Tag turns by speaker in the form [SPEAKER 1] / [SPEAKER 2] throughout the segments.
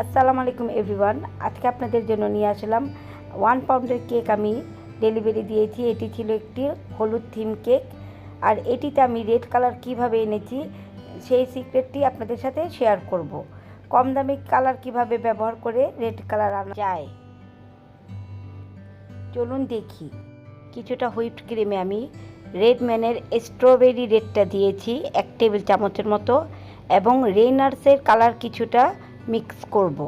[SPEAKER 1] আসসালামু আলাইকুম এভরিওয়ান। আজকে আপনাদের জন্য নিয়ে আসলাম 1 পাউন্ডের কেক। আমি ডেলিভারি দিয়েছি। এটি ছিল একটি হলুদ থিম কেক, আর এটিতে আমি রেড কালার কিভাবে এনেছি সেই সিক্রেটটি আপনাদের সাথে শেয়ার করব। কম দামি কালার কিভাবে ব্যবহার করে রেড কালার আনা যায় চলুন দেখি। কিছুটা হুইপড ক্রিমে আমি রেড ম্যানের স্ট্রবেরি রেডটা দিয়েছি 1 টেবিল চামচের মতো, এবং রেইনার্সের কালার কিছুটা মিক্স করব।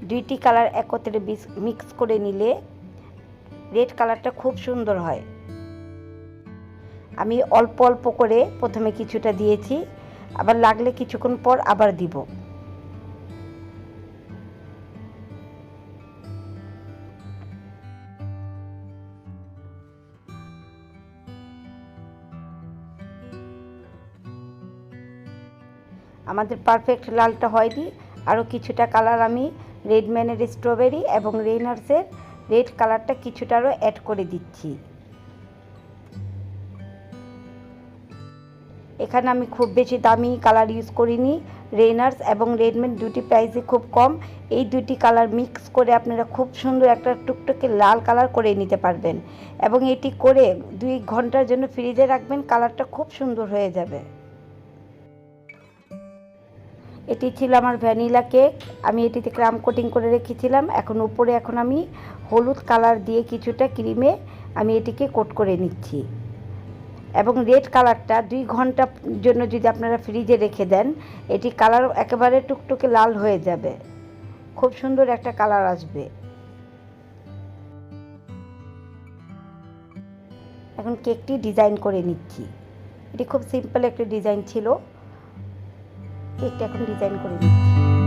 [SPEAKER 1] দুইটি কালার একত্রে মিক্স করে নিলে রেড কালারটা খুব সুন্দর হয়। আমি অল্প অল্প করে প্রথমে কিছুটা দিয়েছি, আবার লাগলে কিছুক্ষণ পর আবার দিব। আমাদের পারফেক্ট লালটা হয়নি, আরও কিছুটা কালার আমি রেড ম্যানের স্ট্রবেরি এবং রেইনার্সের রেড কালারটা কিছুটা আরও অ্যাড করে দিচ্ছি। এখানে আমি খুব বেশি দামি কালার ইউজ করিনি। রেইনার্স এবং রেডম্যান দুটি প্রাইসে খুব কম। এই দুটি কালার মিক্স করে আপনারা খুব সুন্দর একটা টুকটুকে লাল কালার করে নিতে পারবেন, এবং এটি করে 2 ঘন্টার জন্য ফ্রিজে রাখবেন। কালারটা খুব সুন্দর হয়ে যাবে। এটি ছিল আমার ভ্যানিলা কেক। আমি এটিতে ক্রাম কোটিং করে রেখেছিলাম। এখন আমি হলুদ কালার দিয়ে কিছুটা ক্রিমে আমি এটিকে কোট করে নিচ্ছি, এবং রেড কালারটা 2 ঘন্টার জন্য যদি আপনারা ফ্রিজে রেখে দেন, এটি কালার একেবারে টুকটুকে লাল হয়ে যাবে। খুব সুন্দর একটা কালার আসবে। এখন কেকটি ডিজাইন করে নিচ্ছি। এটি খুব সিম্পল একটা ডিজাইন ছিল। কেকটা এখন ডিজাইন করে নিচ্ছি।